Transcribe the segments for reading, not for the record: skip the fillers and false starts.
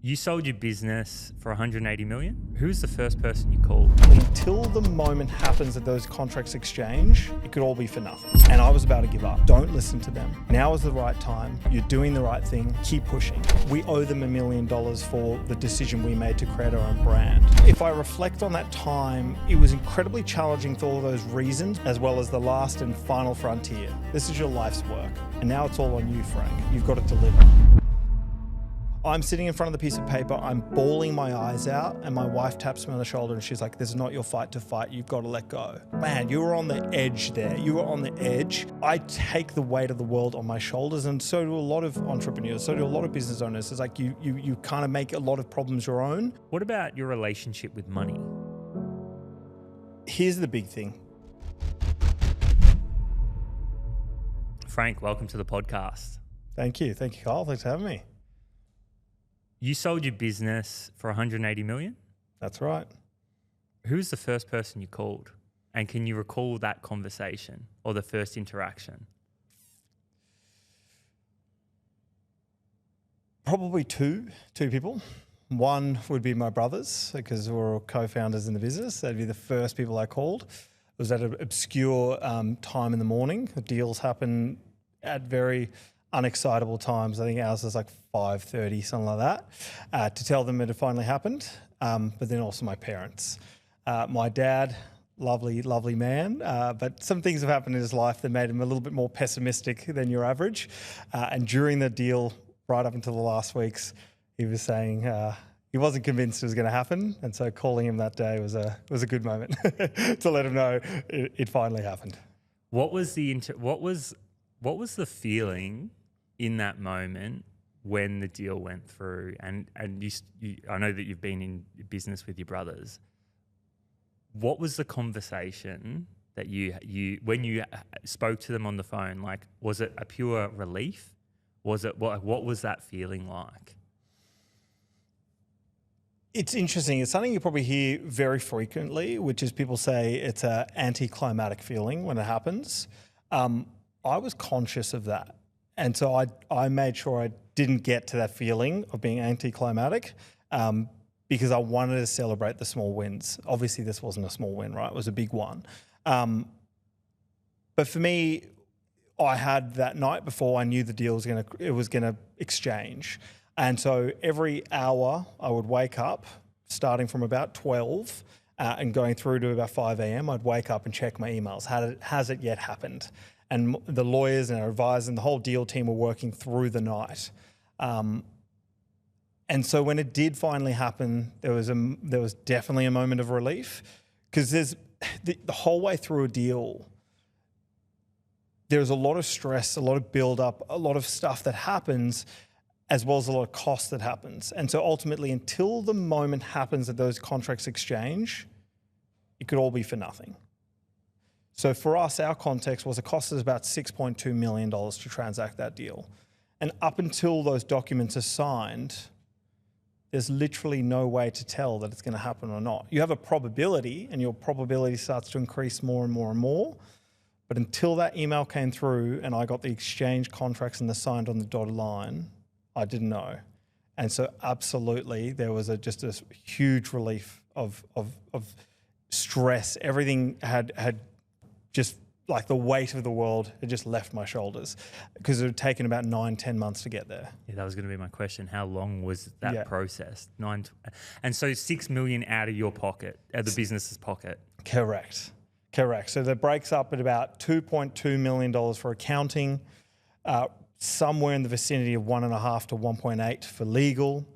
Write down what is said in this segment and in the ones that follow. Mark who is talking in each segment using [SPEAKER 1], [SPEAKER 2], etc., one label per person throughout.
[SPEAKER 1] You sold your business for 180 million. Who's the first person you called?
[SPEAKER 2] Until the moment happens that those contracts exchange, it could all be for nothing. And I was about to give up. Don't listen to them. Now is the right time. You're doing the right thing. Keep pushing. We owe them $1 million for the decision we made to create our own brand. If I reflect on that time, it was incredibly challenging for all of those reasons, as well as the last and final frontier. This is your life's work. And now it's all on you, Frank. You've got to deliver. I'm sitting in front of the piece of paper, I'm bawling my eyes out, and my wife taps me on the shoulder and she's like, "This is not your fight to fight, you've got to let go." Man, you were on the edge there. You were on the edge. I take the weight of the world on my shoulders, and so do a lot of entrepreneurs, so do a lot of business owners. It's like you kind of make a lot of problems your own.
[SPEAKER 1] What about your relationship with money?
[SPEAKER 2] Here's the big thing.
[SPEAKER 1] Frank, welcome to the podcast.
[SPEAKER 2] Thank you, Kyle. Thanks for having me.
[SPEAKER 1] You sold your business for 180 million?
[SPEAKER 2] That's right.
[SPEAKER 1] Who's the first person you called? And can you recall that conversation or the first interaction?
[SPEAKER 2] Probably two people. One would be my brothers, because we're all co-founders in the business. That'd be the first people I called. It was at an obscure time in the morning. The deals happen at very unexcitable times. I think ours was like 5:30, something like that, to tell them it had finally happened. But then also my parents. My dad, lovely man, but some things have happened in his life that made him a little bit more pessimistic than your average. And during the deal, right up until the last weeks, he was saying he wasn't convinced it was going to happen. And so calling him that day was a good moment to let him know it finally happened.
[SPEAKER 1] What was the feeling in that moment when the deal went through? And you, I know that you've been in business with your brothers. What was the conversation that you when you spoke to them on the phone? Like, was it a pure relief? Was it what was that feeling like?
[SPEAKER 2] It's interesting. It's something you probably hear very frequently, which is people say it's an anticlimactic feeling when it happens. I was conscious of that. And so I made sure I didn't get to that feeling of being anticlimactic because I wanted to celebrate the small wins. Obviously, this wasn't a small win, right? It was a big one. But for me, I had that night before, I knew the deal was gonna exchange. And so every hour I would wake up, starting from about 12 and going through to about 5 a.m., I'd wake up and check my emails. Has it yet happened? And the lawyers and our advisors and the whole deal team were working through the night. And so when it did finally happen, there was definitely a moment of relief, because there's the whole way through a deal, there's a lot of stress, a lot of build-up, a lot of stuff that happens, as well as a lot of cost that happens. And so ultimately, until the moment happens that those contracts exchange, it could all be for nothing. So for us, our context was it cost us about $6.2 million to transact that deal. And up until those documents are signed, there's literally no way to tell that it's going to happen or not. You have a probability, and your probability starts to increase more and more and more. But until that email came through and I got the exchange contracts and they're signed on the dotted line, I didn't know. And so absolutely, there was just a huge relief of stress. Everything had just like the weight of the world had just left my shoulders, because it had taken about 9-10 months to get there.
[SPEAKER 1] Yeah, that was going to be my question. How long was that process? And so $6 million out of your pocket, out of the business's pocket.
[SPEAKER 2] Correct. So that breaks up at about $2.2 million for accounting, somewhere in the vicinity of 1.5 to 1.8 for legal,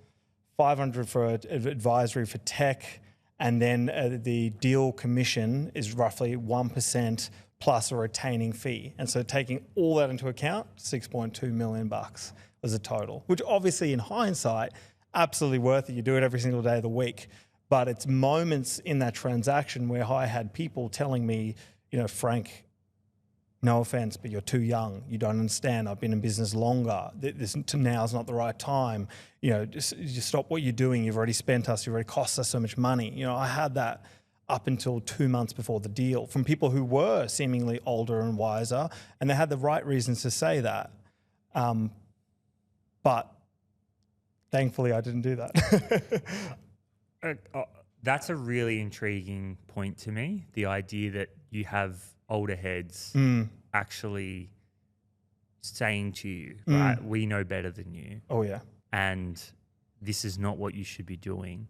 [SPEAKER 2] 500 for advisory for tech, and then the deal commission is roughly 1% plus a retaining fee. And so taking all that into account, $6.2 million was the total, which obviously in hindsight, absolutely worth it. You do it every single day of the week. But it's moments in that transaction where I had people telling me, Frank, no offense, but you're too young. You don't understand. I've been in business longer. Now's not the right time. Just stop what you're doing. You've already spent us. You've already cost us so much money. I had that up until 2 months before the deal from people who were seemingly older and wiser, and they had the right reasons to say that. But Thankfully, I didn't do that.
[SPEAKER 1] That's a really intriguing point to me. The idea that you have older heads actually saying to you, right, we know better than you.
[SPEAKER 2] Oh, yeah.
[SPEAKER 1] And this is not what you should be doing.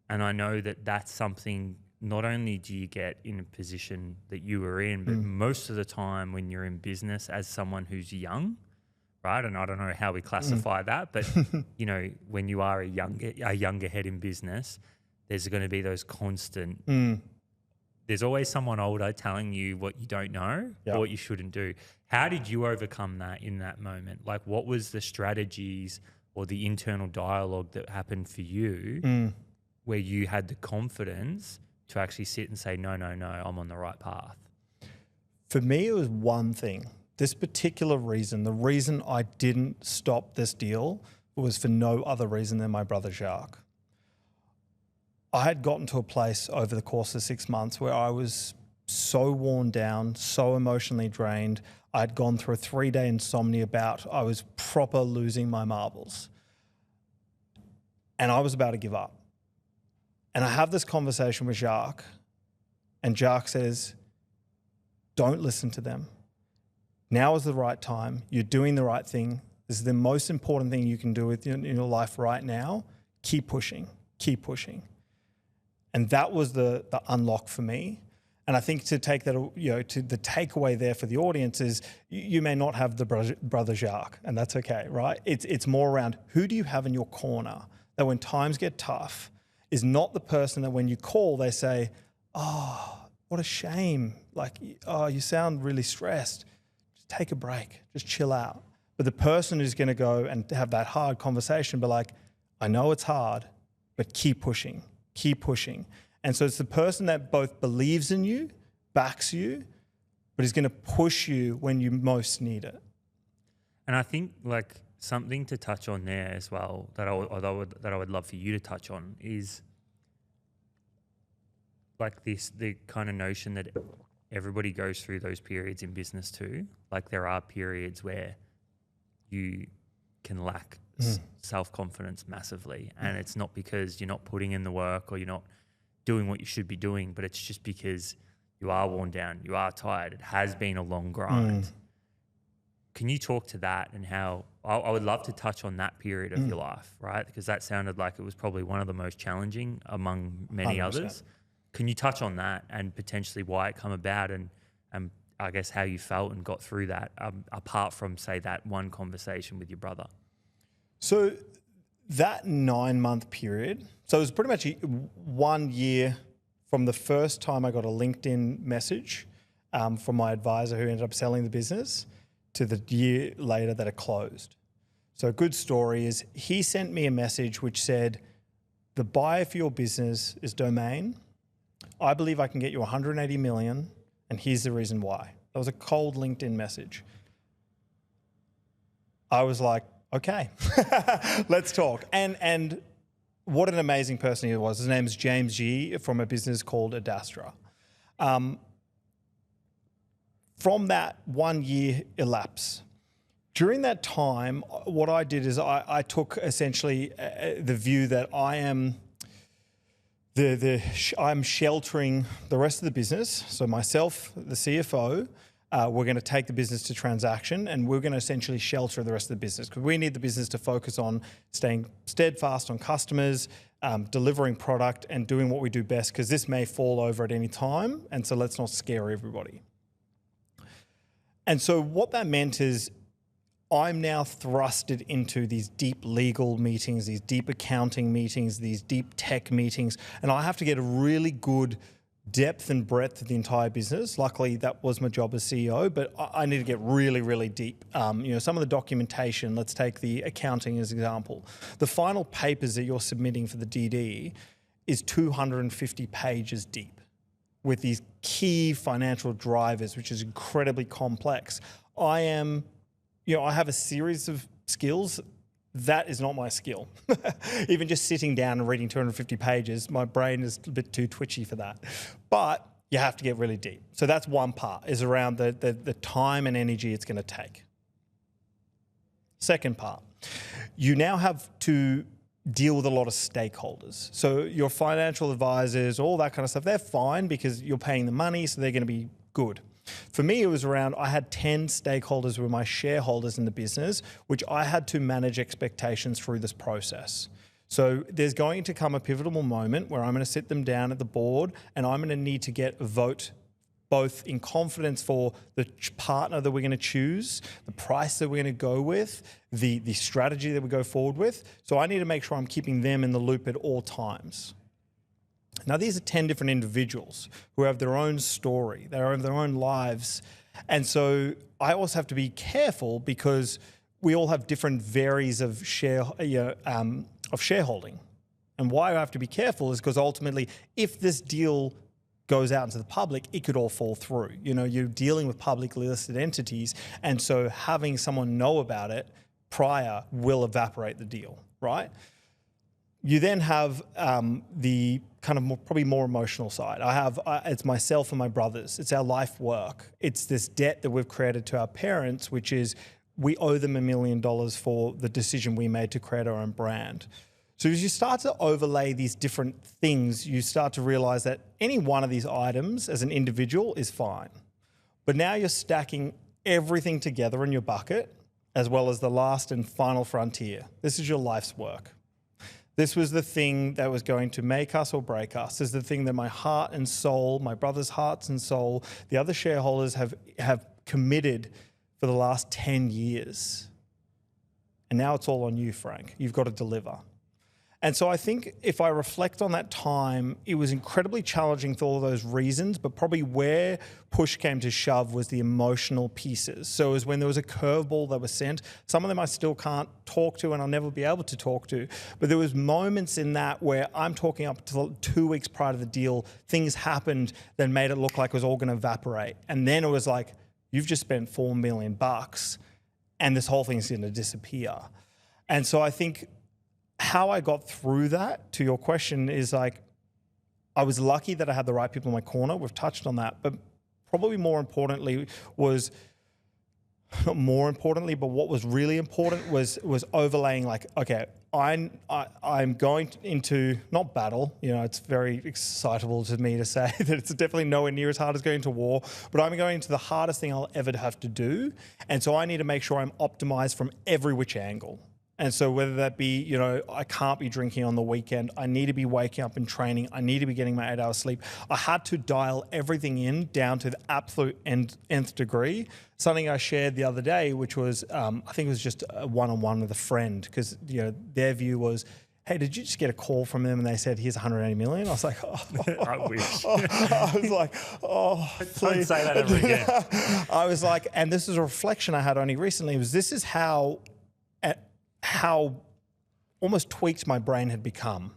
[SPEAKER 1] And I know that that's something not only do you get in a position that you were in, but most of the time when you're in business as someone who's young, right? And I don't know how we classify that, but you know, when you are a younger head in business, there's going to be those constant. There's always someone older telling you what you don't know or what you shouldn't do. How did you overcome that in that moment? Like, what was the strategies or the internal dialogue that happened for you where you had the confidence to actually sit and say, no, I'm on the right path?
[SPEAKER 2] For me, it was one thing. This particular reason, the reason I didn't stop this deal was for no other reason than my brother Jacques. I had gotten to a place over the course of 6 months where I was so worn down, so emotionally drained. I'd gone through a 3-day insomnia bout. I was proper losing my marbles. And I was about to give up. And I have this conversation with Jacques, and Jacques says, don't listen to them. Now is the right time. You're doing the right thing. This is the most important thing you can do in your life right now. Keep pushing. Keep pushing. And that was the unlock for me. And I think to take that, to the takeaway there for the audience is you may not have the brother Jacques, and that's okay, right? It's more around who do you have in your corner that when times get tough is not the person that when you call, they say, oh, what a shame. Like, oh, you sound really stressed. Just take a break, just chill out. But the person who's going to go and have that hard conversation, be like, I know it's hard, but keep pushing. Keep pushing. And so it's the person that both believes in you, backs you, but is going to push you when you most need it.
[SPEAKER 1] And I think like something to touch on there as well that I would love for you to touch on is like the kind of notion that everybody goes through those periods in business too. Like there are periods where you can lack self-confidence massively, and it's not because you're not putting in the work or you're not doing what you should be doing, but it's just because you are worn down, you are tired, it has been a long grind. Can you talk to that and how, I would love to touch on that period of your life, right? Because that sounded like it was probably one of the most challenging among many 100%. Others. Can you touch on that and potentially why it come about and I guess how you felt and got through that, apart from say that one conversation with your brother?
[SPEAKER 2] So that 9-month period, so it was pretty much 1 year from the first time I got a LinkedIn message from my advisor who ended up selling the business to the year later that it closed. So a good story is he sent me a message which said, the buyer for your business is Domain. I believe I can get you 180 million and here's the reason why. That was a cold LinkedIn message. I was like, okay, let's talk. And what an amazing person he was. His name is James G from a business called Adastra. From that 1 year elapse, during that time, what I did is I took essentially the view that I am I'm sheltering the rest of the business. So myself, the CFO, we're going to take the business to transaction and we're going to essentially shelter the rest of the business because we need the business to focus on staying steadfast on customers, delivering product and doing what we do best because this may fall over at any time. And so let's not scare everybody. And so what that meant is I'm now thrusted into these deep legal meetings, these deep accounting meetings, these deep tech meetings, and I have to get a really good depth and breadth of the entire business. Luckily, that was my job as CEO, but I need to get really, really deep. Some of the documentation, let's take the accounting as an example. The final papers that you're submitting for the DD is 250 pages deep with these key financial drivers, which is incredibly complex. I have a series of skills. That is not my skill. Even just sitting down and reading 250 pages, my brain is a bit too twitchy for that. But you have to get really deep. So that's one part, is around the time and energy it's going to take. Second part, you now have to deal with a lot of stakeholders. So your financial advisors, all that kind of stuff, they're fine because you're paying the money, so they're going to be good. For me, it was around, I had 10 stakeholders who were my shareholders in the business, which I had to manage expectations through this process. So there's going to come a pivotal moment where I'm going to sit them down at the board and I'm going to need to get a vote both in confidence for the partner that we're going to choose, the price that we're going to go with, the strategy that we go forward with. So I need to make sure I'm keeping them in the loop at all times. Now, these are 10 different individuals who have their own story, they have their own lives. And so I also have to be careful because we all have different varies of shareholding. And why I have to be careful is because ultimately, if this deal goes out into the public, it could all fall through. You know, you're dealing with publicly listed entities. And so having someone know about it prior will evaporate the deal, right? You then have the kind of probably more emotional side. It's myself and my brothers. It's our life work. It's this debt that we've created to our parents, which is we owe them $1 million for the decision we made to create our own brand. So as you start to overlay these different things, you start to realize that any one of these items as an individual is fine. But now you're stacking everything together in your bucket, as well as the last and final frontier. This is your life's work. This was the thing that was going to make us or break us. This is the thing that my heart and soul, my brother's hearts and soul, the other shareholders have committed for the last 10 years. And now it's all on you, Frank. You've got to deliver. And so I think if I reflect on that time, it was incredibly challenging for all those reasons, but probably where push came to shove was the emotional pieces. So it was when there was a curveball that was sent. Some of them I still can't talk to and I'll never be able to talk to. But there was moments in that where I'm talking up to 2 weeks prior to the deal, things happened that made it look like it was all going to evaporate. And then it was like, you've just spent $4 million and this whole thing's going to disappear. And so I think how I got through that, to your question, is like, I was lucky that I had the right people in my corner. We've touched on that. But probably more importantly was, not more importantly, but what was really important was overlaying like, okay, I'm going into, not battle, you know, it's very excitable to me to say that it's definitely nowhere near as hard as going to war, but I'm going into the hardest thing I'll ever have to do. And so I need to make sure I'm optimized from every which angle. And so whether that be, you know, I can't be drinking on the weekend, I need to be waking up and training, I need to be getting my 8 hours sleep. I had to dial everything in down to the absolute nth degree. Something I shared the other day, which was, I think it was just a one-on-one with a friend, because, you know, their view was, hey, did you just get a call from them and they said, here's 180 million? I was like,
[SPEAKER 1] I wish.
[SPEAKER 2] I was like,
[SPEAKER 1] Don't
[SPEAKER 2] please.
[SPEAKER 1] say that ever again.
[SPEAKER 2] I was like, and this is a reflection I had only recently, was this is how almost tweaked my brain had become.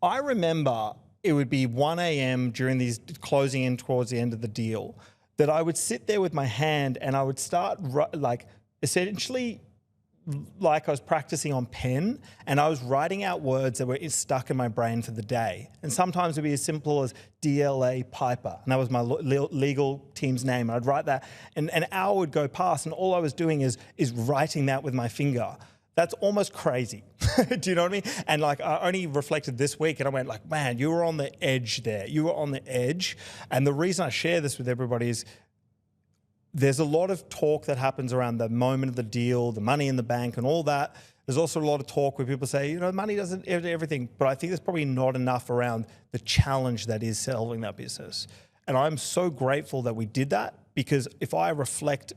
[SPEAKER 2] I remember it would be 1 a.m. during these closing in towards the end of the deal that I would sit there with my hand and I would start like essentially like I was practicing on pen, and I was writing out words that were stuck in my brain for the day. And sometimes it would be as simple as DLA Piper, and that was my legal team's name. And I'd write that, and an hour would go past, and all I was doing is writing that with my finger. That's almost crazy. Do you know what I mean? And like, I only reflected this week and I went like, man, you were on the edge there. You were on the edge. And the reason I share this with everybody is there's a lot of talk that happens around the moment of the deal, the money in the bank and all that. There's also a lot of talk where people say, you know, money doesn't everything. But I think there's probably not enough around the challenge that is selling that business. And I'm so grateful that we did that, because if I reflect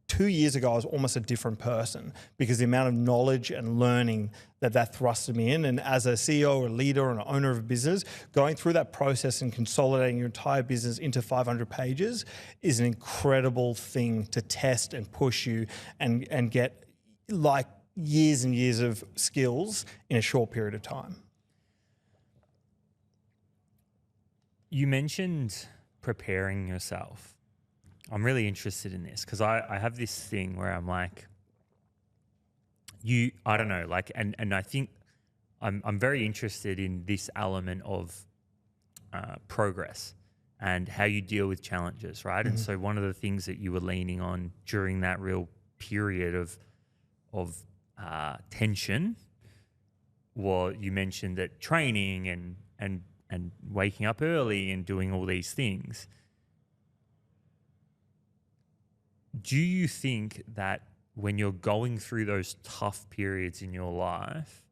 [SPEAKER 2] 2 years ago, I was almost a different person, because the amount of knowledge and learning that thrusted me in. And as a CEO or a leader and an owner of a business, going through that process and consolidating your entire business into 500 pages is an incredible thing to test and push you and get like years and years of skills in a short period of time.
[SPEAKER 1] You mentioned preparing yourself. I'm really interested in this because I have this thing where I'm like, I don't know, like, and I think I'm very interested in this element of progress and how you deal with challenges, right? Mm-hmm. And so one of the things that you were leaning on during that real period of tension you mentioned that training and waking up early and doing all these things. Do you think that when you're going through those tough periods in your life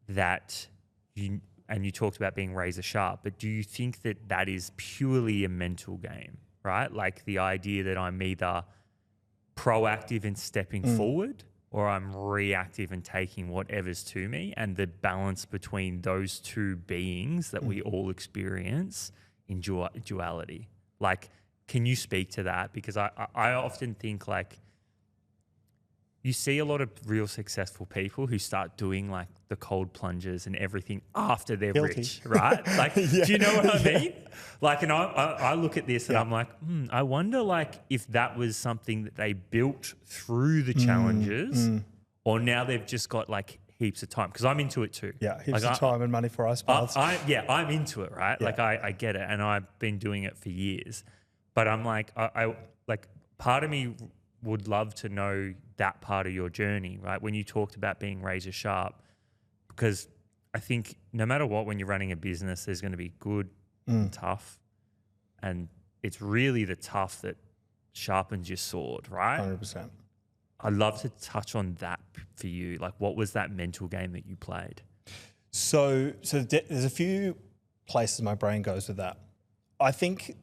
[SPEAKER 1] that you talked about being razor sharp, but do you think that that is purely a mental game, right? Like the idea that I'm either proactive in stepping forward or I'm reactive and taking whatever's to me, and the balance between those two beings that we all experience in duality. Like, can you speak to that? Because I often think like you see a lot of real successful people who start doing like the cold plunges and everything after they're rich, right? Like, do you know what I mean? Like, and I look at this and I'm like, I wonder like if that was something that they built through the challenges or now they've just got like heaps of time. Because I'm into it too.
[SPEAKER 2] Yeah, heaps
[SPEAKER 1] like
[SPEAKER 2] of time and money for us.
[SPEAKER 1] I'm into it, right?
[SPEAKER 2] Yeah.
[SPEAKER 1] Like I get it, and I've been doing it for years. But I'm like, I like part of me would love to know that part of your journey, right? When you talked about being razor sharp, because I think no matter what, when you're running a business, there's going to be good and tough, and it's really the tough that sharpens your sword, right?
[SPEAKER 2] 100%.
[SPEAKER 1] I'd love to touch on that for you. Like, what was that mental game that you played?
[SPEAKER 2] So there's a few places my brain goes with that. I think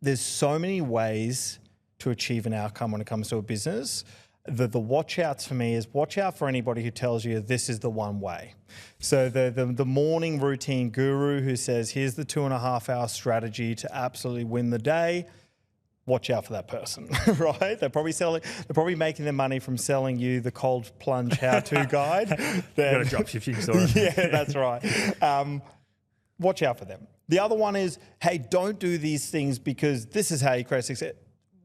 [SPEAKER 2] there's so many ways to achieve an outcome when it comes to a business. The watch outs for me is watch out for anybody who tells you this is the one way. So the morning routine guru who says, here's the 2.5 hour strategy to absolutely win the day. Watch out for that person, right? They're probably making their money from selling you the cold plunge how-to guide.
[SPEAKER 1] Got a dropshipping store.
[SPEAKER 2] Yeah, that's right. Watch out for them. The other one is, hey, don't do these things because this is how you create success.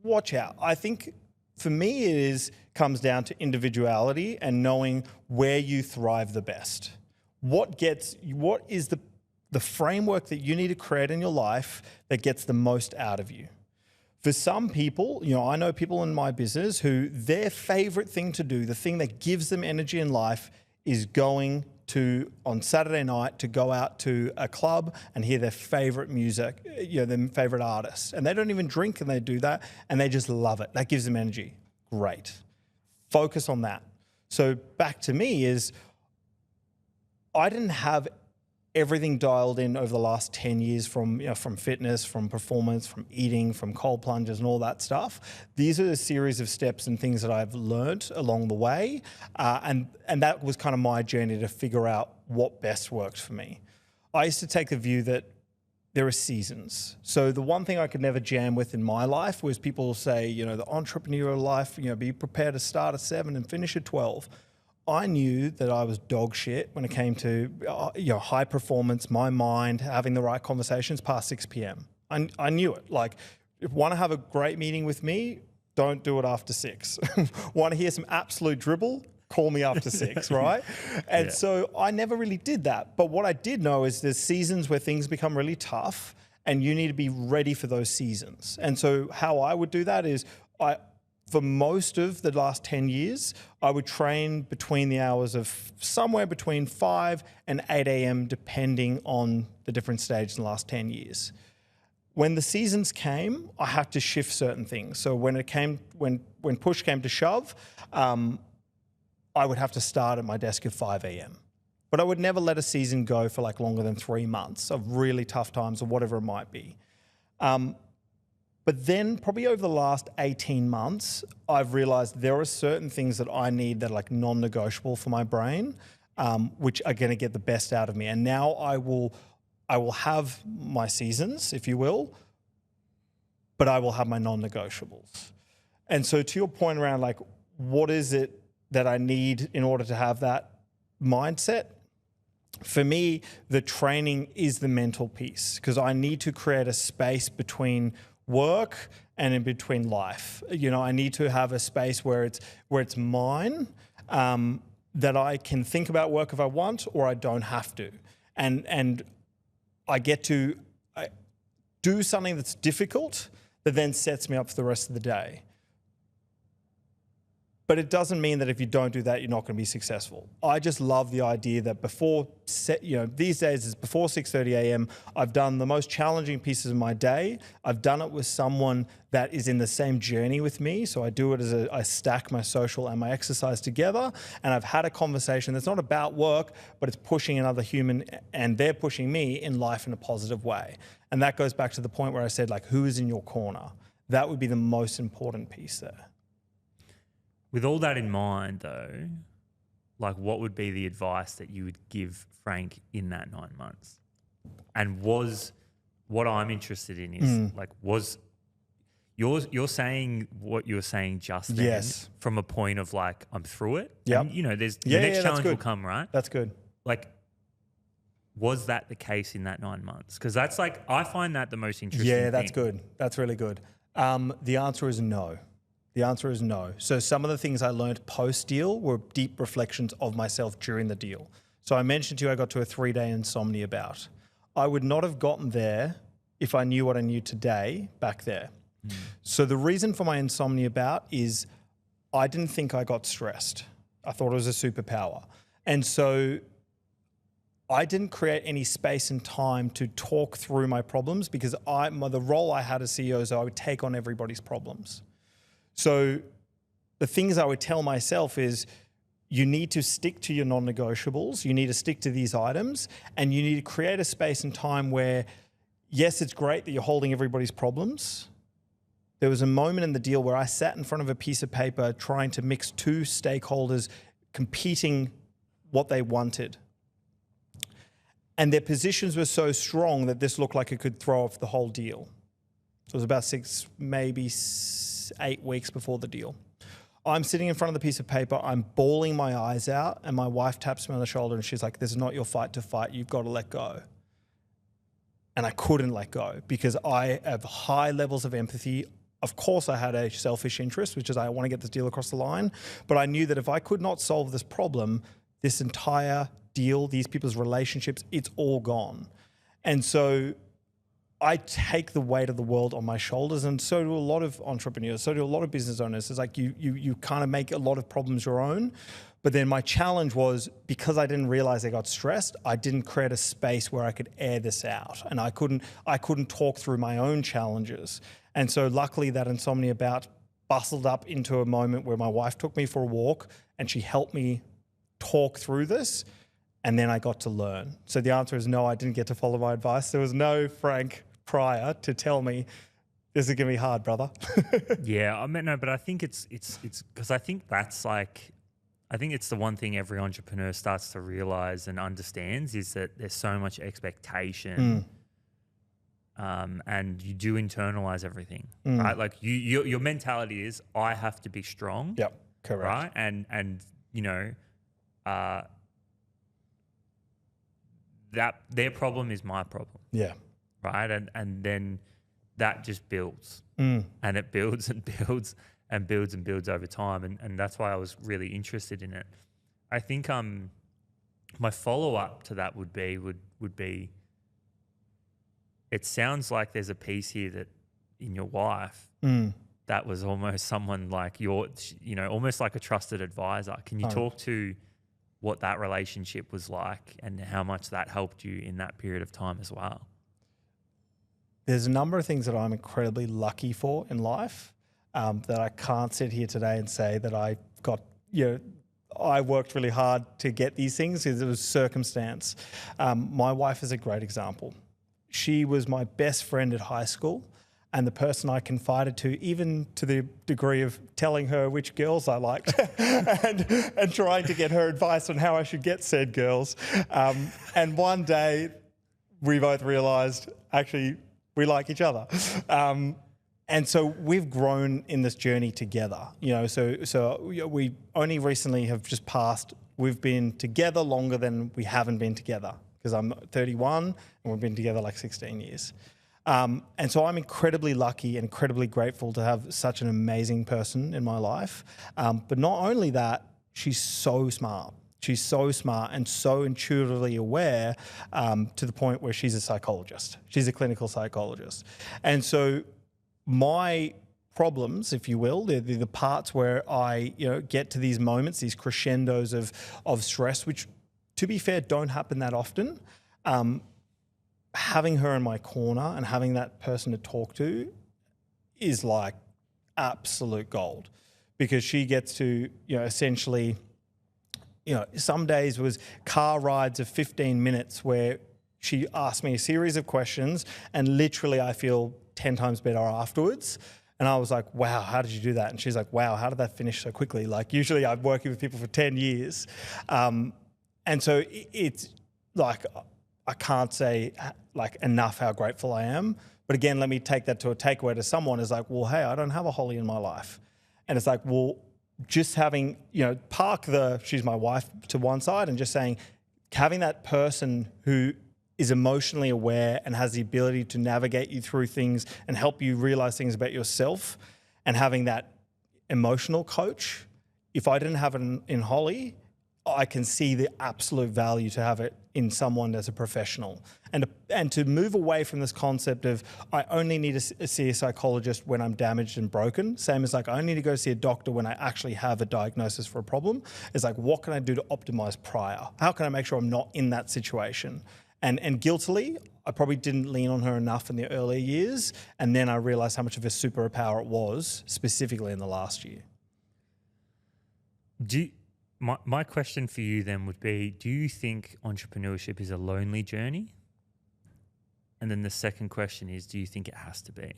[SPEAKER 2] Watch out. I think for me comes down to individuality and knowing where you thrive the best. What is the framework that you need to create in your life that gets the most out of you? For some people, I know people in my business who their favorite thing to do, the thing that gives them energy in life, is going on Saturday night to go out to a club and hear their favorite music, their favorite artists. And they don't even drink and they do that and they just love it. That gives them energy. Great. Focus on that. So back to me is I didn't have everything dialed in over the last 10 years from fitness, from performance, from eating, from cold plunges and all that stuff. These are a series of steps and things that I've learned along the way. And that was kind of my journey to figure out what best worked for me. I used to take the view that there are seasons. So the one thing I could never jam with in my life was people say, the entrepreneurial life, be prepared to start at 7 and finish at 12. I knew that I was dog shit when it came to high performance, my mind, having the right conversations past 6 p.m. I knew it. Like, if you want to have a great meeting with me, don't do it after 6. Want to hear some absolute dribble? Call me after 6, right? And so I never really did that. But what I did know is there's seasons where things become really tough and you need to be ready for those seasons. And so how I would do that is for most of the last 10 years, I would train between the hours of somewhere between 5 and 8 a.m., depending on the different stages in the last 10 years. When the seasons came, I had to shift certain things. So when push came to shove, I would have to start at my desk at 5 a.m. But I would never let a season go for like longer than 3 months of really tough times or whatever it might be. But then probably over the last 18 months, I've realized there are certain things that I need that are like non-negotiable for my brain, which are going to get the best out of me. And now I will have my seasons, if you will, but I will have my non-negotiables. And so to your point around like, what is it that I need in order to have that mindset? For me, the training is the mental piece because I need to create a space between work and in between life. I need to have a space where it's mine, that I can think about work if I want or I don't have to. And I get to do something that's difficult that then sets me up for the rest of the day. But it doesn't mean that if you don't do that, you're not going to be successful. I just love the idea that these days it's before 6:30 a.m. I've done the most challenging pieces of my day. I've done it with someone that is in the same journey with me. So I do it as I stack my social and my exercise together. And I've had a conversation that's not about work, but it's pushing another human and they're pushing me in life in a positive way. And that goes back to the point where I said, like, who is in your corner? That would be the most important piece there.
[SPEAKER 1] With all that in mind, though, like, what would be the advice that you would give Frank in that 9 months? And what I'm interested in is was you're saying what you were saying just then,
[SPEAKER 2] yes,
[SPEAKER 1] from a point of like, I'm through it.
[SPEAKER 2] Yeah.
[SPEAKER 1] There's the next challenge will come, right?
[SPEAKER 2] That's good.
[SPEAKER 1] Like, was that the case in that 9 months? Because that's like, I find that the most interesting thing.
[SPEAKER 2] That's good. That's really good. The answer is no. The answer is no. So some of the things I learned post-deal were deep reflections of myself during the deal. So I mentioned to you I got to a 3-day insomnia bout. I would not have gotten there if I knew what I knew today back there. So the reason for my insomnia bout is I didn't think I got stressed. I thought it was a superpower. And so I didn't create any space and time to talk through my problems because the role I had as CEO is I would take on everybody's problems. So the things I would tell myself is you need to stick to your non-negotiables, you need to stick to these items, and you need to create a space and time where, yes, it's great that you're holding everybody's problems. There was a moment in the deal where I sat in front of a piece of paper trying to mix two stakeholders competing what they wanted. And their positions were so strong that this looked like it could throw off the whole deal. So it was about 6, maybe 8 weeks before the deal. I'm sitting in front of the piece of paper, I'm bawling my eyes out, and my wife taps me on the shoulder and she's like, this is not your fight to fight, you've got to let go. And I couldn't let go because I have high levels of empathy. Of course, I had a selfish interest, which is I want to get this deal across the line, but I knew that if I could not solve this problem, this entire deal, these people's relationships, it's all gone. And so I take the weight of the world on my shoulders, and so do a lot of entrepreneurs, so do a lot of business owners. It's like you kind of make a lot of problems your own. But then my challenge was, because I didn't realize I got stressed, I didn't create a space where I could air this out. And I couldn't talk through my own challenges. And so luckily that insomnia bout bustled up into a moment where my wife took me for a walk and she helped me talk through this. And then I got to learn. So the answer is no, I didn't get to follow my advice. There was no Frank prior to tell me this is going to be hard, brother.
[SPEAKER 1] Yeah, I mean, no, but I think it's because I think that's like, I think it's the one thing every entrepreneur starts to realize and understands is that there's so much expectation, and you do internalize everything, right? Like your mentality is, I have to be strong.
[SPEAKER 2] Yep, correct.
[SPEAKER 1] Right, and you know, that their problem is my problem.
[SPEAKER 2] Yeah.
[SPEAKER 1] Right, and then that just builds, and it builds and builds and builds and builds over time, and that's why I was really interested in it. I think my follow up to that would be it sounds like there's a piece here that in your wife that was almost someone like almost like a trusted advisor. Can you talk to what that relationship was like and how much that helped you in that period of time as well?
[SPEAKER 2] There's a number of things that I'm incredibly lucky for in life that I can't sit here today and say that I got, I worked really hard to get these things because it was circumstance. My wife is a great example. She was my best friend at high school and the person I confided to, even to the degree of telling her which girls I liked and trying to get her advice on how I should get said girls. And one day we both realized, actually, we like each other. And so we've grown in this journey together, so we only recently have just passed. We've been together longer than we haven't been together because I'm 31 and we've been together like 16 years. And so I'm incredibly lucky and incredibly grateful to have such an amazing person in my life. But not only that, she's so smart. She's so smart and so intuitively aware to the point where she's a psychologist. She's a clinical psychologist. And so my problems, if you will. They're the parts where I, get to these moments, these crescendos of stress, which, to be fair, don't happen that often. Having her in my corner and having that person to talk to is like absolute gold, because she gets to, essentially, some days was car rides of 15 minutes where she asked me a series of questions and literally I feel 10 times better afterwards. And I was like, wow, how did you do that? And she's like, wow, how did that finish so quickly? Like, usually I'm working with people for 10 years. And so it's like, I can't say like enough how grateful I am. But again, let me take that to a takeaway to someone is like, well, hey, I don't have a Holly in my life. And it's like, well, just having, park she's my wife to one side and just saying, having that person who is emotionally aware and has the ability to navigate you through things and help you realize things about yourself, and having that emotional coach. If I didn't have it in Holly, I can see the absolute value to have it in someone as a professional, and to move away from this concept of I only need to see a psychologist when I'm damaged and broken. Same as like I only need to go see a doctor when I actually have a diagnosis for a problem. It's like, what can I do to optimize prior? How can I make sure I'm not in that situation? And guiltily, I probably didn't lean on her enough in the earlier years, and then I realized how much of a superpower it was, specifically in the last year.
[SPEAKER 1] My question for you then would be, do you think entrepreneurship is a lonely journey? And then the second question is, do you think it has to be?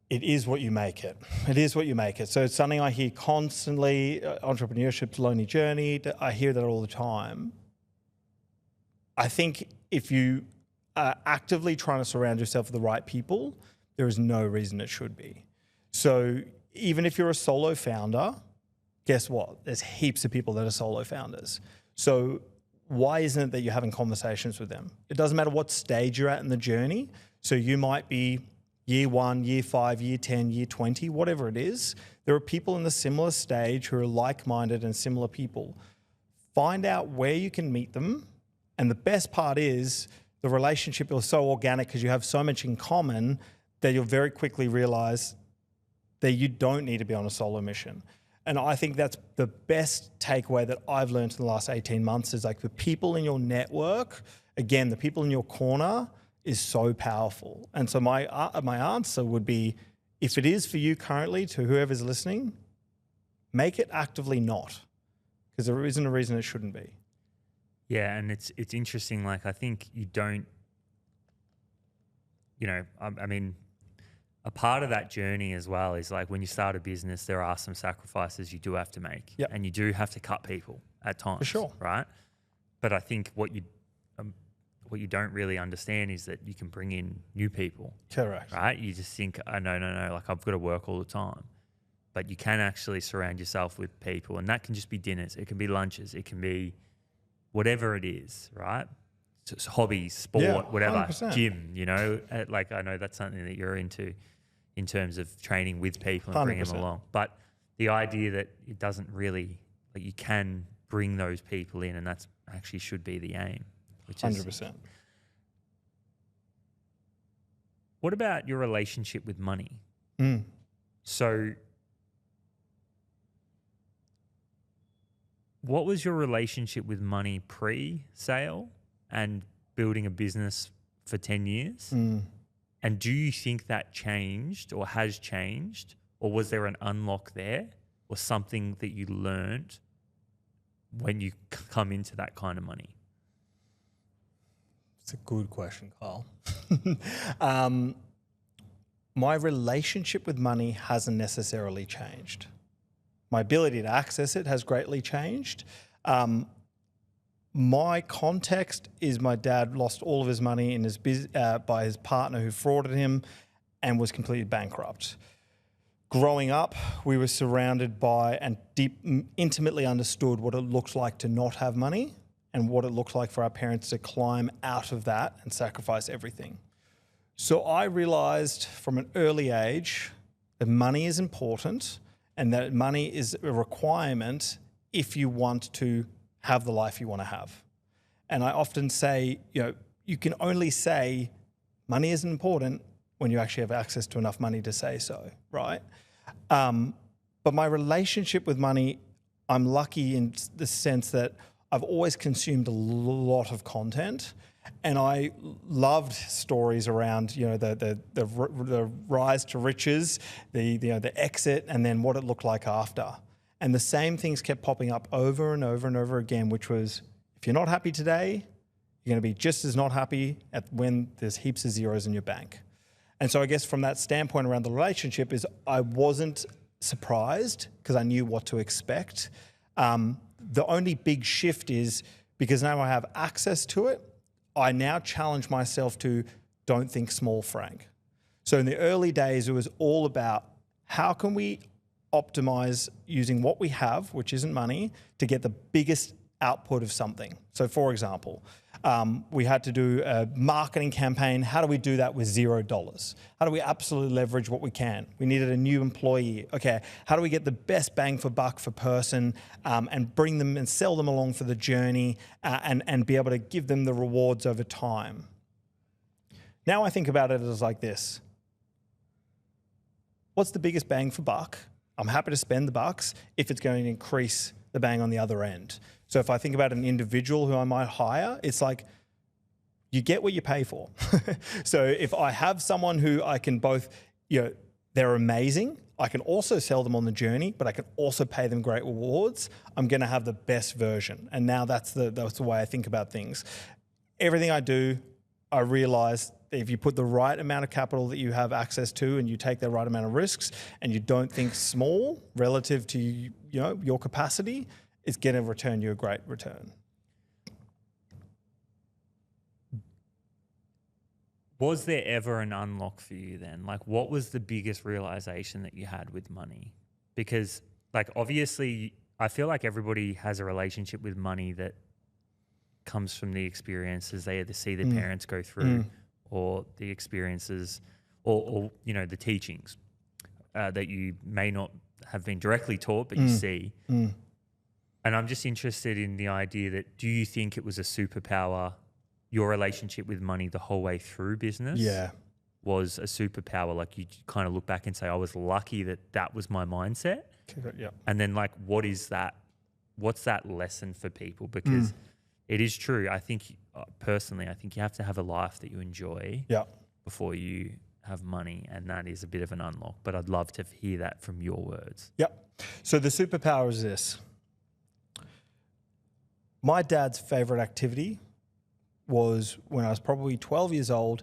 [SPEAKER 2] It is what you make it. It is what you make it. So it's something I hear constantly, entrepreneurship's a lonely journey. I hear that all the time. I think if you are actively trying to surround yourself with the right people, there is no reason it should be. So even if you're a solo founder, guess what? There's heaps of people that are solo founders. So why isn't it that you're having conversations with them? It doesn't matter what stage you're at in the journey. So you might be year 1, year 5, year 10, year 20, whatever it is. There are people in the similar stage who are like-minded and similar people. Find out where you can meet them. And the best part is the relationship is so organic because you have so much in common that you'll very quickly realize that you don't need to be on a solo mission. And I think that's the best takeaway that I've learned in the last 18 months is like the people in your network, again, the people in your corner is so powerful. And so my answer would be, if it is for you currently, to whoever's listening, make it actively not, because there isn't a reason it shouldn't be.
[SPEAKER 1] Yeah, and it's interesting. Like, I think you don't, I mean, a part of that journey as well is like when you start a business, there are some sacrifices you do have to make.
[SPEAKER 2] Yep.
[SPEAKER 1] And you do have to cut people at times.
[SPEAKER 2] For sure.
[SPEAKER 1] Right? But I think what you don't really understand is that you can bring in new people.
[SPEAKER 2] Correct.
[SPEAKER 1] Right? You just think, oh, no, like I've got to work all the time. But you can actually surround yourself with people, and that can just be dinners. It can be lunches. It can be whatever it is, right? It's hobbies, sport, whatever,
[SPEAKER 2] 100%.
[SPEAKER 1] gym, like I know that's something that you're into in terms of training with people and bringing them
[SPEAKER 2] 100%.
[SPEAKER 1] along. But the idea that it doesn't really, like you can bring those people in, and that's actually should be the aim. Which
[SPEAKER 2] 100%.
[SPEAKER 1] What about your relationship with money? So what was your relationship with money pre-sale and building a business for 10 years? And do you think that changed or has changed, or was there an unlock there or something that you learned when you come into that kind of money?
[SPEAKER 2] It's a good question, Carl. My relationship with money hasn't necessarily changed. My ability to access it has greatly changed. My context is my dad lost all of his money in his by his partner who frauded him and was completely bankrupt. Growing up, we were surrounded by and intimately understood what it looks like to not have money and what it looks like for our parents to climb out of that and sacrifice everything. So I realized from an early age that money is important and that money is a requirement if you want to have the life you want to have. And I often say, you can only say money isn't important when you actually have access to enough money to say so, right? But my relationship with money, I'm lucky in the sense that I've always consumed a lot of content, and I loved stories around, you know, the rise to riches, the exit, and then what it looked like after. And the same things kept popping up over and over and over again, which was, if you're not happy today, you're going to be just as not happy when there's heaps of zeros in your bank. And so I guess from that standpoint around the relationship is I wasn't surprised because I knew what to expect. The only big shift is because now I have access to it, I now challenge myself to don't think small, Frank. So in the early days, it was all about how can we optimize using what we have, which isn't money, to get the biggest output of something. So for example, we had to do a marketing campaign. How do we do that with $0? How do we absolutely leverage what we can? We needed a new employee. Okay, how do we get the best bang for buck for person and bring them and sell them along for the journey and be able to give them the rewards over time? Now I think about it as like this. What's the biggest bang for buck? I'm happy to spend the bucks if it's going to increase the bang on the other end. So if I think about an individual who I might hire, it's like you get what you pay for. So if I have someone who I can both, you know, they're amazing, I can also sell them on the journey, but I can also pay them great rewards, I'm going to have the best version. And now that's the way I think about things. Everything I do, I realize if you put the right amount of capital that you have access to and you take the right amount of risks and you don't think small relative to, you know, your capacity, it's going to return you a great return.
[SPEAKER 1] Was there ever an unlock for you then? Like, what was the biggest realization that you had with money? Because, like, obviously, I feel like everybody has a relationship with money that comes from the experiences they either see their parents go through or the experiences or you know, the teachings that you may not have been directly taught, but you see. And I'm just interested in the idea that, do you think it was a superpower, your relationship with money the whole way through business?
[SPEAKER 2] Yeah.
[SPEAKER 1] Was a superpower? Like, you kind of look back and say, I was lucky that that was my mindset.
[SPEAKER 2] Yeah.
[SPEAKER 1] And then, like, what is that? What's that lesson for people? Because it is true. I think, personally, I think you have to have a life that you enjoy before you have money. And that is a bit of an unlock. But I'd love to hear that from your words.
[SPEAKER 2] Yep. So the superpower is this. My dad's favorite activity was when I was probably 12 years old.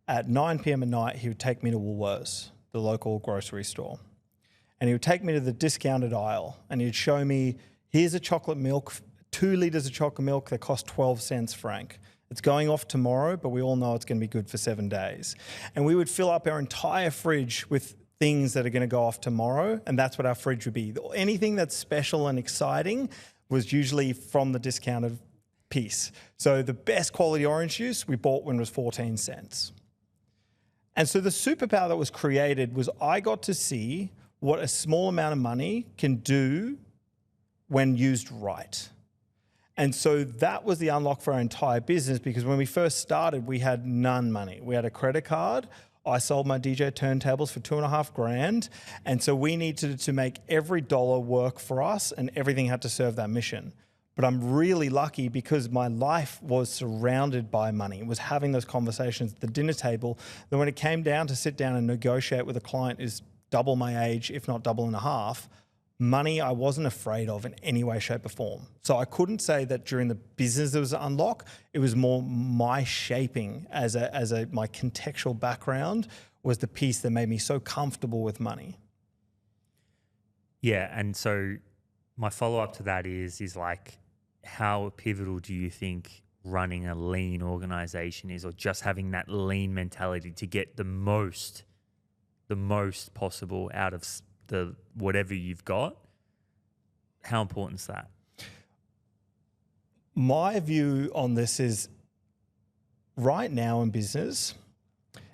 [SPEAKER 2] At 9 p.m. at night, he would take me to Woolworths, the local grocery store. And he would take me to the discounted aisle and he'd show me, here's a chocolate milk, 2 litres of chocolate milk that cost 12 cents, Frank. It's going off tomorrow, but we all know it's going to be good for 7 days. And we would fill up our entire fridge with things that are going to go off tomorrow, and that's what our fridge would be. Anything that's special and exciting was usually from the discounted piece. So the best quality orange juice we bought when it was 14 cents. And so the superpower that was created was I got to see what a small amount of money can do when used right. And so that was the unlock for our entire business, because when we first started, we had none money. We had a credit card. I sold my DJ turntables for $2,500. And so we needed to make every dollar work for us, and everything had to serve that mission. But I'm really lucky because my life was surrounded by money. It was having those conversations at the dinner table that when it came down to sit down and negotiate with a client who's double my age, if not double and a half, money I wasn't afraid of in any way, shape or form. So I couldn't say that during the business there was an unlock. It was more my shaping as my contextual background was the piece that made me so comfortable with money.
[SPEAKER 1] Yeah, and so my follow-up to that is like, how pivotal do you think running a lean organization is, or just having that lean mentality to get the most possible out of the whatever you've got? How important is that?
[SPEAKER 2] My view on this is right now in business,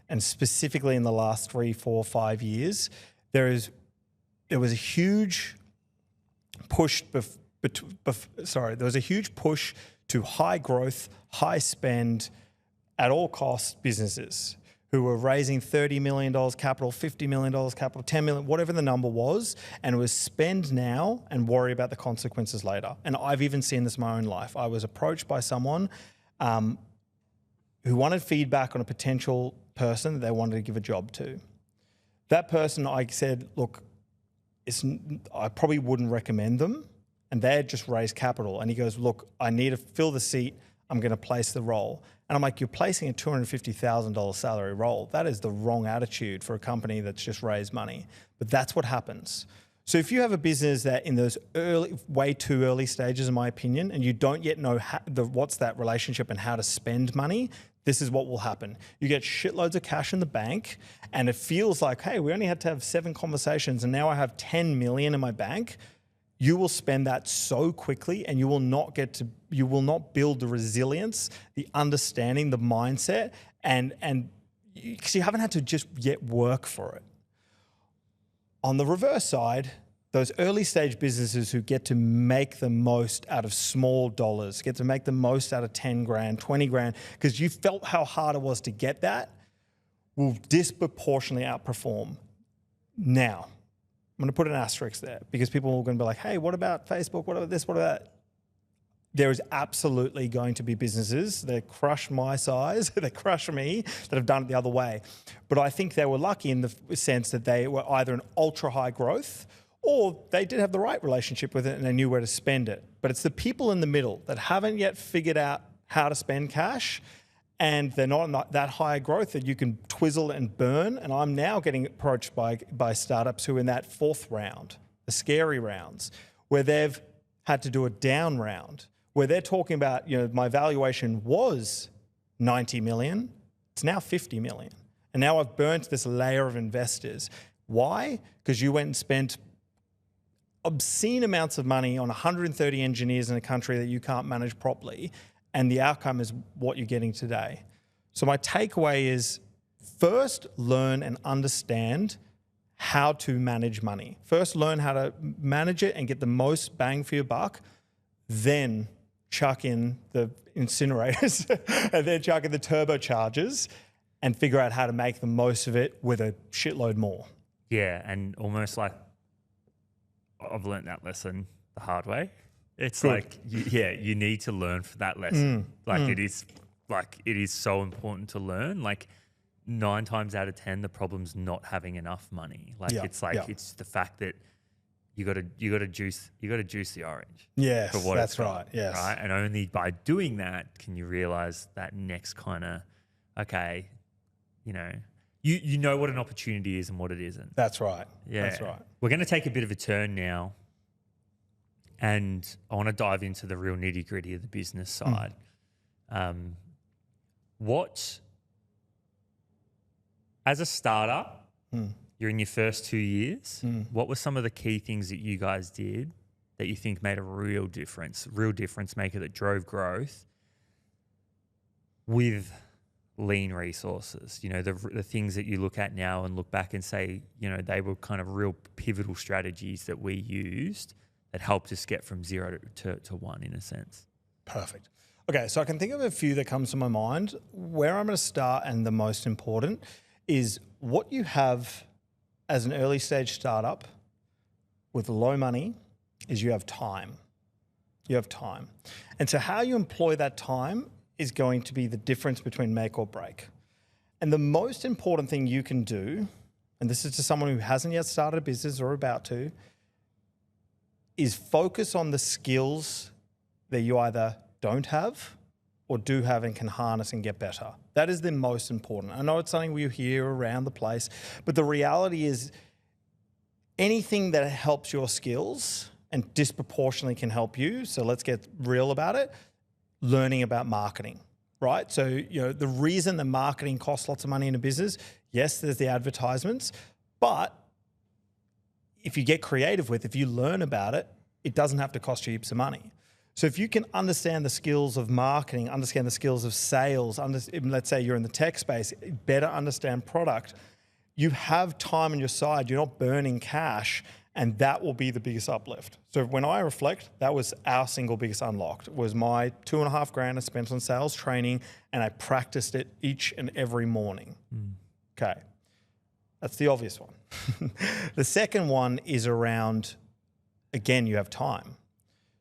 [SPEAKER 2] and specifically in the last 3, 4, 5 years, there was a huge push there was a huge push to high growth, high spend, at all costs businesses, who were raising $30 million capital, $50 million capital, $10 million, whatever the number was, and it was spend now and worry about the consequences later. And I've even seen this in my own life. I was approached by someone who wanted feedback on a potential person that they wanted to give a job to. That person, I said, look, I probably wouldn't recommend them. And they had just raised capital. And he goes, look, I need to fill the seat. I'm going to place the role. And I'm like, you're placing a $250,000 salary role. That is the wrong attitude for a company that's just raised money. But that's what happens. So if you have a business that in those way too early stages, in my opinion, and you don't yet know what's that relationship and how to spend money, this is what will happen. You get shitloads of cash in the bank and it feels like, hey, we only had to have 7 conversations and now I have 10 million in my bank. You will spend that so quickly and you will not build the resilience, the understanding, the mindset, and because you haven't had to just yet work for it. On the reverse side, those early stage businesses who get to make the most out of small dollars, get to make the most out of 10 grand, 20 grand, because you felt how hard it was to get that, will disproportionately outperform. Now, I'm going to put an asterisk there because people are going to be like, hey, what about Facebook? What about this? What about that? There is absolutely going to be businesses that crush my size, that crush me, that have done it the other way. But I think they were lucky in the sense that they were either an ultra high growth or they did have the right relationship with it and they knew where to spend it. But it's the people in the middle that haven't yet figured out how to spend cash and they're not that high growth that you can twizzle and burn. And I'm now getting approached by startups who are in that 4th round, the scary rounds, where they've had to do a down round, where they're talking about, my valuation was 90 million, it's now 50 million. And now I've burnt this layer of investors. Why? Because you went and spent obscene amounts of money on 130 engineers in a country that you can't manage properly. And the outcome is what you're getting today. So my takeaway is first learn and understand how to manage money. First learn how to manage it and get the most bang for your buck. Then chuck in the incinerators and then chuck in the turbochargers and figure out how to make the most of it with a shitload more.
[SPEAKER 1] Yeah, and almost like I've learned that lesson the hard way. It's good. Like, you need to learn for that lesson. It is so important to learn. Like 9 times out of 10, the problem's not having enough money. It's the fact that you got to juice the orange.
[SPEAKER 2] Yes,
[SPEAKER 1] for what
[SPEAKER 2] that's right. Yes,
[SPEAKER 1] right. And only by doing that can you realize that next kind of, okay, you know what an opportunity is and what it isn't.
[SPEAKER 2] That's right.
[SPEAKER 1] Yeah,
[SPEAKER 2] that's right.
[SPEAKER 1] We're going to take a bit of a turn now. And I want to dive into the real nitty gritty of the business side. As a startup, you're in your first 2 years. What were some of the key things that you guys did that you think made a real difference maker that drove growth with lean resources? The things that you look at now and look back and say, they were kind of real pivotal strategies that we used that helped us get from 0 to 1 in a sense.
[SPEAKER 2] Perfect. Okay, so I can think of a few that comes to my mind. Where I'm going to start, and the most important, is what you have as an early stage startup with low money is you have time. You have time. And so how you employ that time is going to be the difference between make or break. And the most important thing you can do, and this is to someone who hasn't yet started a business or about to, is focus on the skills that you either don't have or do have and can harness and get better. That is the most important. I know it's something we hear around the place, but the reality is anything that helps your skills and disproportionately can help you, so let's get real about it, learning about marketing, right? So, the reason that marketing costs lots of money in a business, yes, there's the advertisements, but if you get creative if you learn about it, it doesn't have to cost you heaps of money. So if you can understand the skills of marketing, understand the skills of sales, let's say you're in the tech space, better understand product, you have time on your side, you're not burning cash, and that will be the biggest uplift. So when I reflect, that was our single biggest unlock. It was my $2.5 grand I spent on sales training, and I practiced it each and every morning. Okay. That's the obvious one. The second one is around, again, you have time.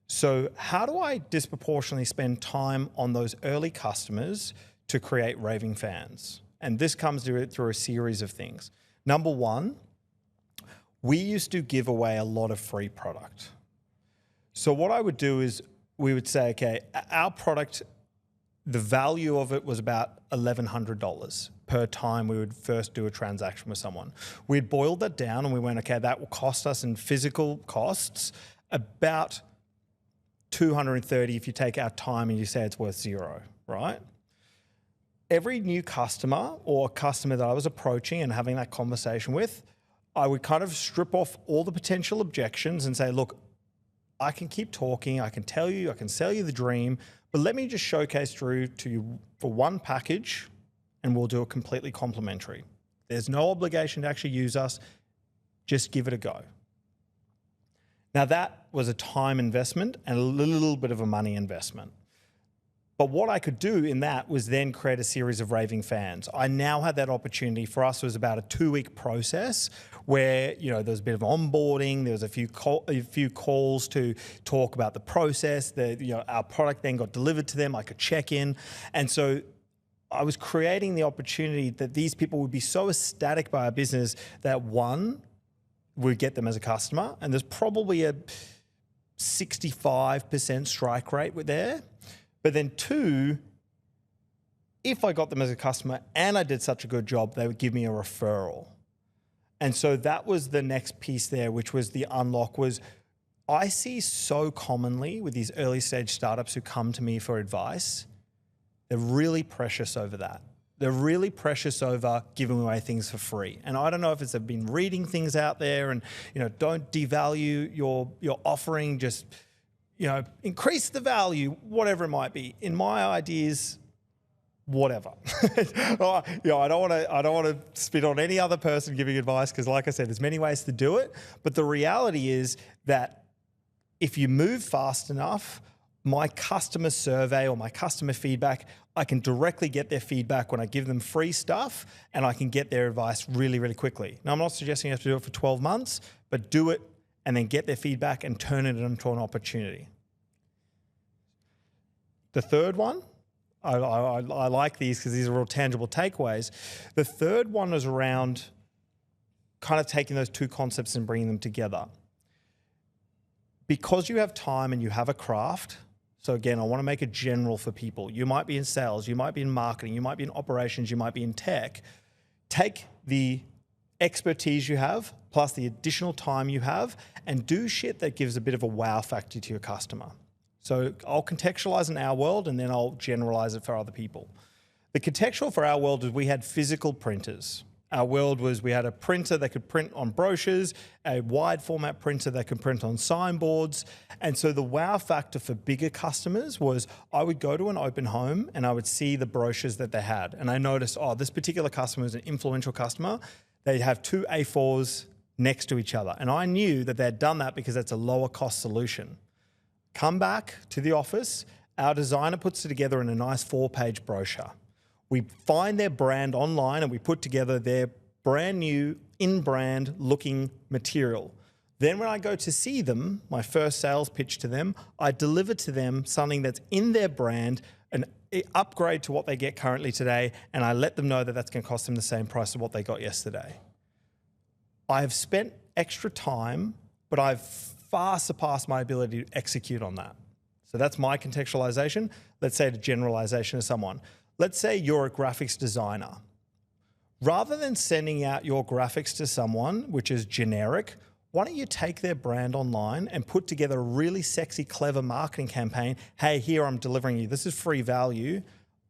[SPEAKER 2] So how do I disproportionately spend time on those early customers to create raving fans? And this comes through a series of things. Number one, we used to give away a lot of free product. So what I would do is we would say, okay, our product, the value of it was about $1,100 per time we would first do a transaction with someone. We'd boiled that down and we went, okay, that will cost us in physical costs about $230 if you take our time and you say it's worth $0, right? Every new customer or customer that I was approaching and having that conversation with, I would kind of strip off all the potential objections and say, look, I can keep talking, I can tell you, I can sell you the dream, but let me just showcase through to you for one package and we'll do it completely complimentary. There's no obligation to actually use us, just give it a go. Now that was a time investment and a little bit of a money investment. But what I could do in that was then create a series of raving fans. I now had that opportunity. For us, it was about a 2-week process where, you know, there was a bit of onboarding, there was a few calls to talk about the process. Our product then got delivered to them. I could check in. And so I was creating the opportunity that these people would be so ecstatic by our business that one, we'd get them as a customer. And there's probably a 65% strike rate there. But then two, if I got them as a customer and I did such a good job, they would give me a referral. And so that was the next piece there, which was the unlock. Was I see so commonly with these early stage startups who come to me for advice, they're really precious over that. They're really precious over giving away things for free. And I don't know if it's they've been reading things out there and, you know, don't devalue your offering, just, you know, increase the value, whatever it might be. In my ideas, whatever. I don't want to spit on any other person giving advice because, like I said, there's many ways to do it. But the reality is that if you move fast enough, my customer survey or my customer feedback, I can directly get their feedback when I give them free stuff and I can get their advice really, really quickly. Now, I'm not suggesting you have to do it for 12 months, but do it and then get their feedback and turn it into an opportunity. The third one, I like these because these are real tangible takeaways. The third one is around kind of taking those two concepts and bringing them together. Because you have time and you have a craft, so again, I want to make it general for people. You might be in sales, you might be in marketing, you might be in operations, you might be in tech. Take the expertise you have plus the additional time you have and do shit that gives a bit of a wow factor to your customer. So I'll contextualize in our world and then I'll generalize it for other people. The contextual for our world is we had physical printers. Our world was we had a printer that could print on brochures, a wide format printer that could print on signboards. And so the wow factor for bigger customers was I would go to an open home and I would see the brochures that they had. And I noticed, oh, this particular customer is an influential customer. They have 2 A4s next to each other. And I knew that they'd done that because that's a lower cost solution. Come back to the office, our designer puts it together in a nice 4-page brochure. We find their brand online and we put together their brand new in-brand looking material. Then when I go to see them, my first sales pitch to them, I deliver to them something that's in their brand, an upgrade to what they get currently today, and I let them know that that's going to cost them the same price as what they got yesterday. I have spent extra time, but I've far surpassed my ability to execute on that. So that's my contextualization. Let's say the generalization of someone. Let's say you're a graphics designer. Rather than sending out your graphics to someone, which is generic, why don't you take their brand online and put together a really sexy, clever marketing campaign? Hey, here I'm delivering you. This is free value.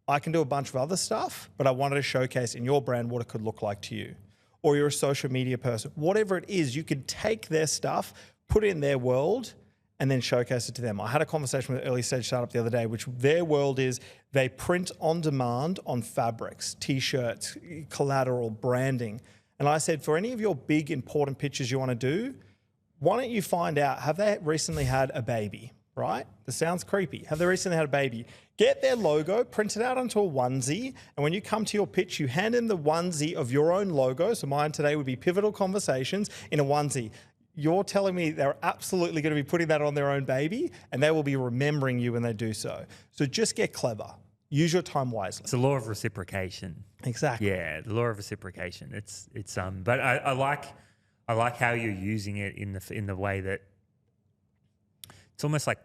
[SPEAKER 2] I can do a bunch of other stuff, but I wanted to showcase in your brand what it could look like to you. Or you're a social media person. Whatever it is, you can take their stuff, put it in their world, and then showcase it to them. I had a conversation with an early stage startup the other day, which their world is they print on demand on fabrics, t-shirts, collateral, branding. And I said, for any of your big important pitches you want to do, why don't you find out, have they recently had a baby? right? This sounds creepy. Have they recently had a baby? Get their logo, print it out onto a onesie, and when you come to your pitch, you hand in the onesie of your own logo. So mine today would be Pivotal Conversations in a onesie. You're telling me they're absolutely going to be putting that on their own baby, and they will be remembering you when they do so. So just get clever. Use your time wisely.
[SPEAKER 1] It's the law of reciprocation.
[SPEAKER 2] Exactly.
[SPEAKER 1] Yeah, the law of reciprocation. But I like how you're using it in the way that it's almost like,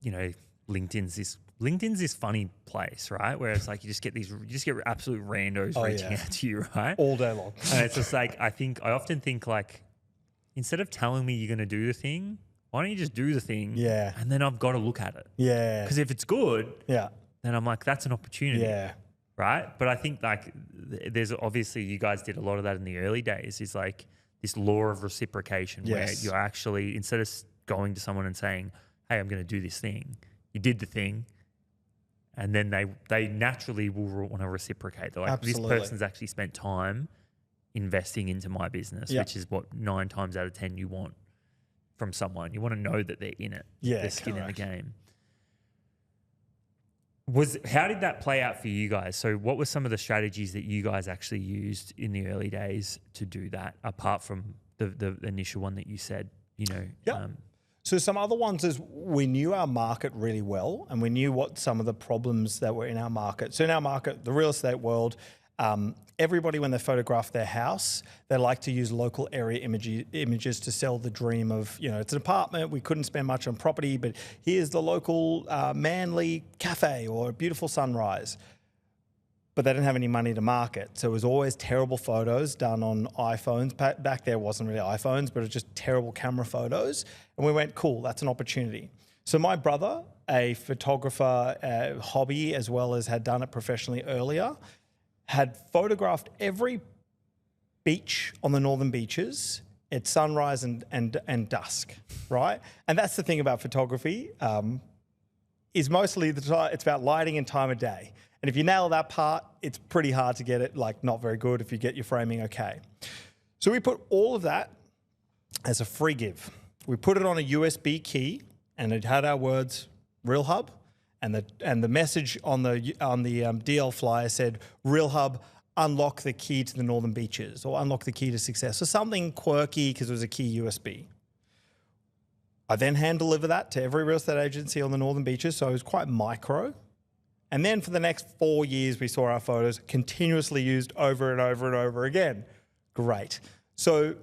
[SPEAKER 1] you know, LinkedIn's this funny place, right? Where it's like you just get absolute randos reaching out to you, right?
[SPEAKER 2] All day long.
[SPEAKER 1] And it's just like I often think like, instead of telling me you're going to do the thing, why don't you just do the thing?
[SPEAKER 2] Yeah.
[SPEAKER 1] And then I've got to look at it.
[SPEAKER 2] Yeah.
[SPEAKER 1] Because if it's good,
[SPEAKER 2] yeah,
[SPEAKER 1] then I'm like, that's an opportunity.
[SPEAKER 2] Yeah.
[SPEAKER 1] Right. But I think like there's obviously you guys did a lot of that in the early days, is like this law of reciprocation where you're actually, instead of going to someone and saying, hey, I'm going to do this thing, you did the thing. And then they naturally will want to reciprocate. They're like,
[SPEAKER 2] Absolutely.
[SPEAKER 1] this person's actually spent time investing into my business, which is what 9 times out of 10 you want from someone. You want to know that they're in it, they're skin in the game. How did that play out for you guys? So what were some of the strategies that you guys actually used in the early days to do that, apart from the initial one that you said, you know?
[SPEAKER 2] So some other ones is we knew our market really well, and we knew what some of the problems that were in our market. So in our market, the real estate world, everybody, when they photograph their house, they like to use local area images to sell the dream of, you know, it's an apartment, we couldn't spend much on property, but here's the local Manly cafe or a beautiful sunrise. But they didn't have any money to market. So it was always terrible photos done on iPhones. Back there wasn't really iPhones, but it was just terrible camera photos. And we went, cool, that's an opportunity. So my brother, a photographer, hobby, as well as had done it professionally earlier, had photographed every beach on the northern beaches at sunrise and dusk, right? And that's the thing about photography, is mostly it's about lighting and time of day. And if you nail that part, it's pretty hard to get it, like not very good if you get your framing okay. So we put all of that as a free give. We put it on a USB key, and it had our words, Real Hub, and the message on the DL flyer said, Real Hub, unlock the key to the northern beaches, or unlock the key to success, so something quirky because it was a key USB. I then hand deliver that to every real estate agency on the northern beaches, so it was quite micro. And then for the next 4 years, we saw our photos continuously used over and over and over again. Great. So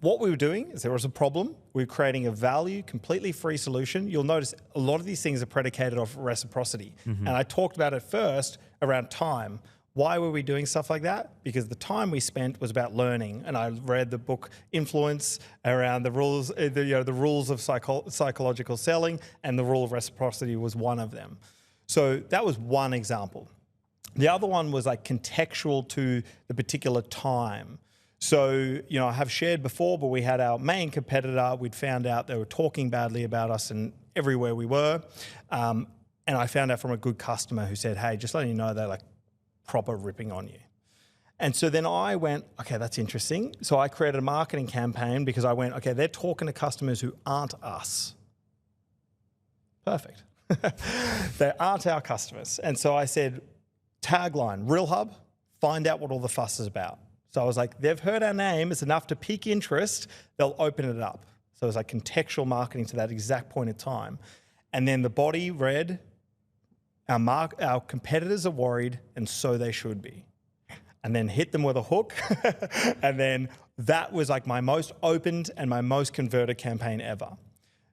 [SPEAKER 2] what we were doing is there was a problem. We were creating a value, completely free solution. You'll notice a lot of these things are predicated off reciprocity. And I talked about it first around time. Why were we doing stuff like that? Because the time we spent was about learning. And I read the book Influence around the rules, the rules of psychological selling, and the rule of reciprocity was one of them. So that was one example. The other one was like contextual to the particular time. So, you know, I have shared before, but we had our main competitor. We'd found out they were talking badly about us and everywhere we were. And I found out from a good customer who said, hey, just letting you know, they're like proper ripping on you. And so then I went, okay, that's interesting. So I created a marketing campaign because I went, okay, they're talking to customers who aren't us. Perfect. They aren't our customers. And so I said, tagline, Real Hub, find out what all the fuss is about. So I was like, they've heard our name, it's enough to pique interest, they'll open it up. So it was like contextual marketing to that exact point in time. And then the body read, our competitors are worried, and so they should be. And then hit them with a hook. And then that was like my most opened and my most converted campaign ever.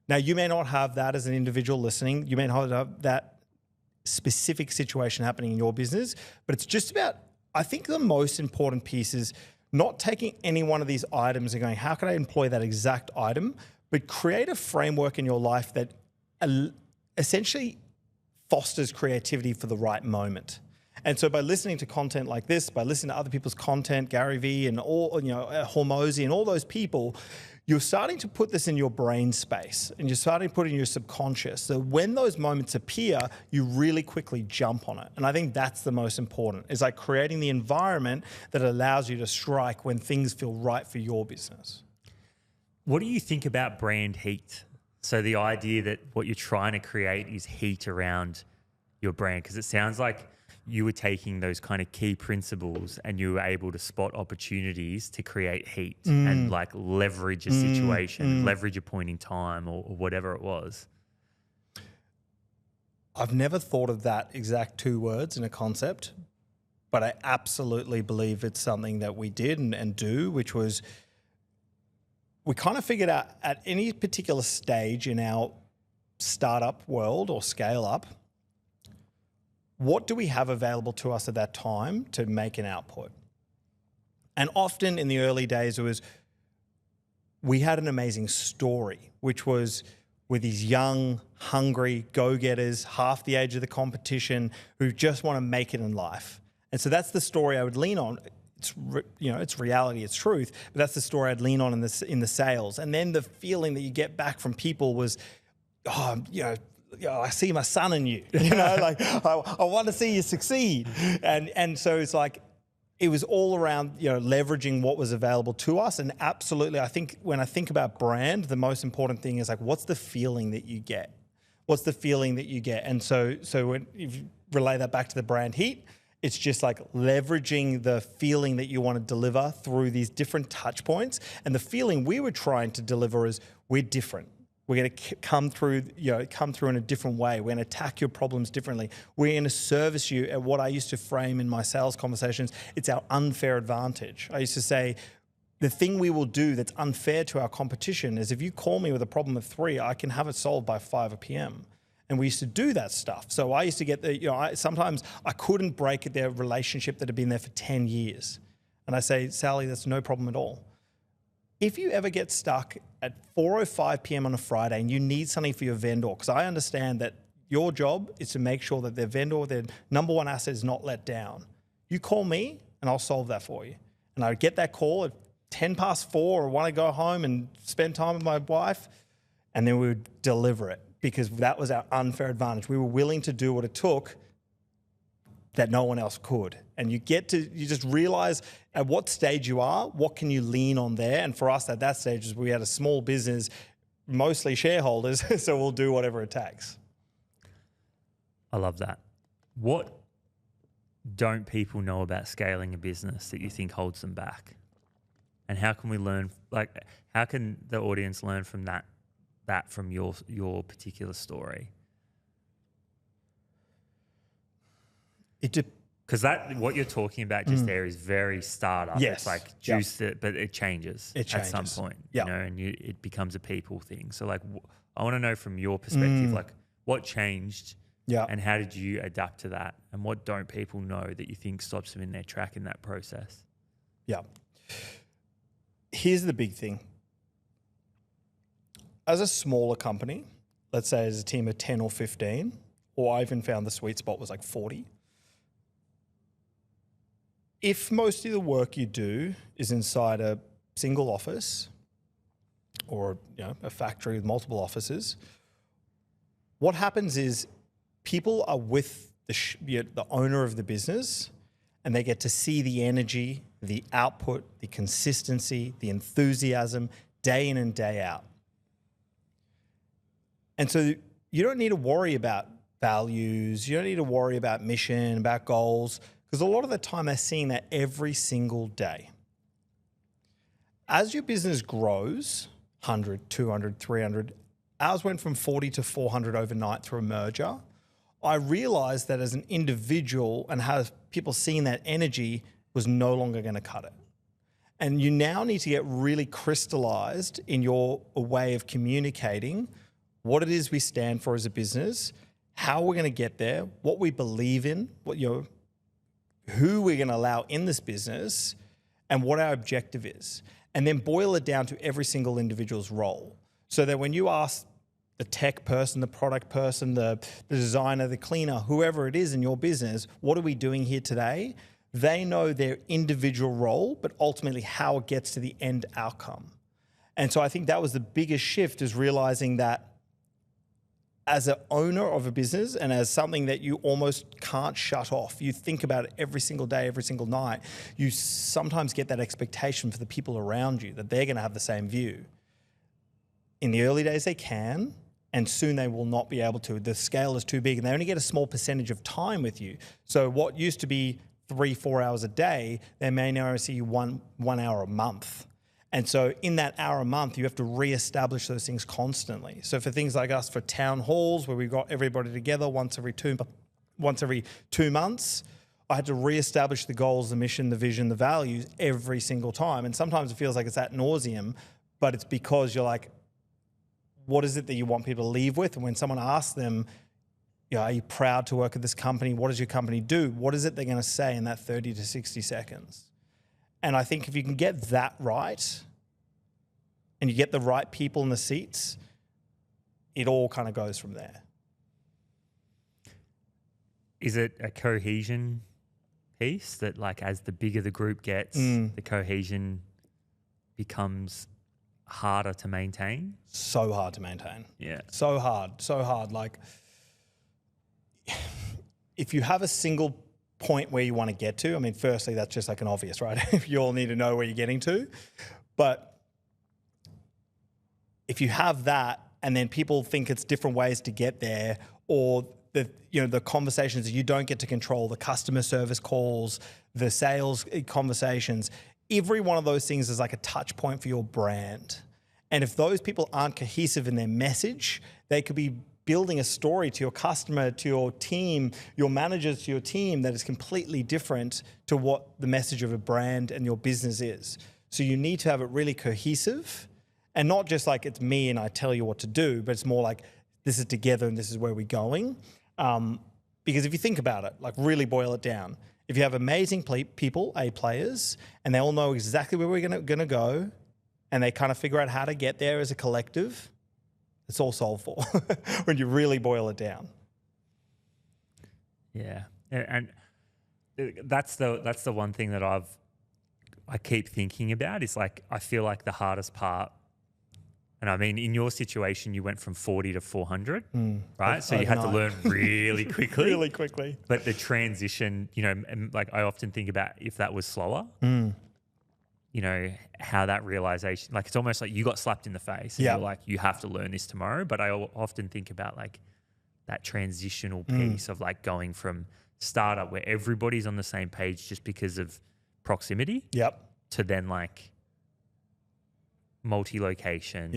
[SPEAKER 2] Now, you may not have that as an individual listening. You may not have that specific situation happening in your business, but it's just about, I think the most important piece is not taking any one of these items and going, how can I employ that exact item? But create a framework in your life that essentially fosters creativity for the right moment. And so by listening to content like this, by listening to other people's content, Gary Vee and all, you know, Hormozy and all those people, you're starting to put this in your brain space and you're starting to put it in your subconscious. So when those moments appear, you really quickly jump on it. And I think that's the most important, is like creating the environment that allows you to strike when things feel right for your business.
[SPEAKER 1] What do you think about brand heat? So the idea that what you're trying to create is heat around your brand, because it sounds like you were taking those kind of key principles and you were able to spot opportunities to create heat and like leverage a situation, leverage a point in time or whatever it was.
[SPEAKER 2] I've never thought of that exact 2 words in a concept, but I absolutely believe it's something that we did and do, which was we kind of figured out at any particular stage in our startup world or scale up, what do we have available to us at that time to make an output? And often in the early days, it was we had an amazing story, which was with these young, hungry go-getters, half the age of the competition, who just want to make it in life. And so that's the story I would lean on. It's reality, it's truth, but that's the story I'd lean on in the sales. And then the feeling that you get back from people was, I see my son in you, like I want to see you succeed. And so it's like, it was all around, leveraging what was available to us. And absolutely, I think when I think about brand, the most important thing is like, what's the feeling that you get? What's the feeling that you get? And so when if you relay that back to the brand heat, it's just like leveraging the feeling that you want to deliver through these different touch points. And the feeling we were trying to deliver is we're different. We're going to come through in a different way. We're going to attack your problems differently. We're going to service you at what I used to frame in my sales conversations. It's our unfair advantage. I used to say, the thing we will do that's unfair to our competition is if you call me with a problem at 3, I can have it solved by 5 p.m. And we used to do that stuff. So I used to get sometimes I couldn't break their relationship that had been there for 10 years. And I say, Sally, that's no problem at all. If you ever get stuck at 4:05 p.m. on a Friday and you need something for your vendor, because I understand that your job is to make sure that their vendor, their number one asset, is not let down. You call me and I'll solve that for you. And I get that call at 10 past 4 or want to go home and spend time with my wife, and then we would deliver it. Because that was our unfair advantage. We were willing to do what it took that no one else could. And you just realize at what stage you are, what can you lean on there? And for us at that stage, is we had a small business, mostly shareholders, so we'll do whatever it takes.
[SPEAKER 1] I love that. What don't people know about scaling a business that you think holds them back? And how can we learn, how can the audience learn from that from your particular story? Because what you're talking about just there is very startup.
[SPEAKER 2] Yes.
[SPEAKER 1] It's like juice it, but it changes at some point.
[SPEAKER 2] Yep.
[SPEAKER 1] And it becomes a people thing. So I want to know from your perspective, what changed, and how did you adapt to that, and what don't people know that you think stops them in their track in that process?
[SPEAKER 2] Yeah. Here's the big thing. As a smaller company, let's say as a team of 10 or 15, or I even found the sweet spot was like 40. If most of the work you do is inside a single office or a factory with multiple offices, what happens is people are with the owner of the business, and they get to see the energy, the output, the consistency, the enthusiasm day in and day out. And so you don't need to worry about values. You don't need to worry about mission, about goals, because a lot of the time they're seeing that every single day. As your business grows, 100, 200, 300, ours went from 40 to 400 overnight through a merger. I realized that as an individual and how people seeing that energy was no longer going to cut it. And you now need to get really crystallized in your way of communicating what it is we stand for as a business, how we're going to get there, what we believe in, who we're going to allow in this business, and what our objective is. And then boil it down to every single individual's role. So that when you ask the tech person, the product person, the designer, the cleaner, whoever it is in your business, what are we doing here today? They know their individual role, but ultimately how it gets to the end outcome. And so I think that was the biggest shift, is realizing that as an owner of a business and as something that you almost can't shut off, you think about it every single day, every single night, you sometimes get that expectation for the people around you that they're going to have the same view. in the early days they can, and soon they will not be able to. The scale is too big and they only get a small percentage of time with you. So what used to be 3-4 hours a day, they may now see you one hour a month. And so in that hour a month, you have to reestablish those things constantly. So for things like us, for town halls where we've got everybody together once every 2 months, I had to reestablish the goals, the mission, the vision, the values every single time. And sometimes it feels like it's ad nauseum, but it's because you're like, what is it that you want people to leave with? And when someone asks them, are you proud to work at this company? What does your company do? What is it they're going to say in that 30 to 60 seconds? And I think if you can get that right and you get the right people in the seats, it all kind of goes from there.
[SPEAKER 1] Is it a cohesion piece that, like, as the bigger the group gets, the cohesion becomes harder to maintain?
[SPEAKER 2] So hard to maintain.
[SPEAKER 1] Yeah.
[SPEAKER 2] So hard. Like, if you have a single point where you want to get to, I mean, firstly, that's just like an obvious, right? You all need to know where you're getting to. But if you have that and then people think it's different ways to get there, or the conversations that you don't get to control, the customer service calls, the sales conversations, every one of those things is like a touch point for your brand. And if those people aren't cohesive in their message, they could be building a story to your customer, to your team, your managers, to your team that is completely different to what the message of a brand and your business is. So you need to have it really cohesive, and not just like it's me and I tell you what to do, but it's more like this is together and this is where we're going. Because if you think about it, like really boil it down, if you have amazing people, players, and they all know exactly where we're gonna go, and they kind of figure out how to get there as a collective, it's all solved for when you really boil it down.
[SPEAKER 1] Yeah, and that's the one thing that I keep thinking about is, like, I feel like the hardest part. And I mean, in your situation, you went from 40 to 400, right? So you had to learn really quickly.
[SPEAKER 2] Really quickly.
[SPEAKER 1] But the transition, and like I often think about if that was slower, how that realization, like it's almost like you got slapped in the face and you're like, you have to learn this tomorrow. But I often think about like that transitional piece of like going from startup where everybody's on the same page just because of proximity to then like multi-location,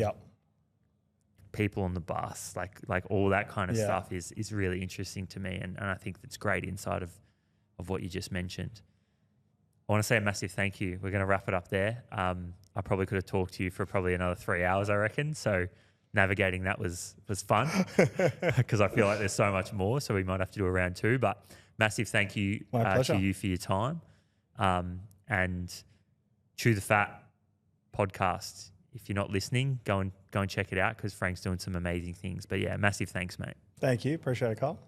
[SPEAKER 1] people on the bus, like all that kind of stuff is really interesting to me, and I think that's great insight of what you just mentioned. I want to say a massive thank you. We're going to wrap it up there. I probably could have talked to you for probably another 3 hours, I reckon. So navigating that was fun because I feel like there's so much more. So we might have to do a round 2. But massive thank you to you for your time. And Chew the Fat podcast. If you're not listening, go and check it out because Frank's doing some amazing things. But yeah, massive thanks, mate.
[SPEAKER 2] Thank you. Appreciate it, Carl.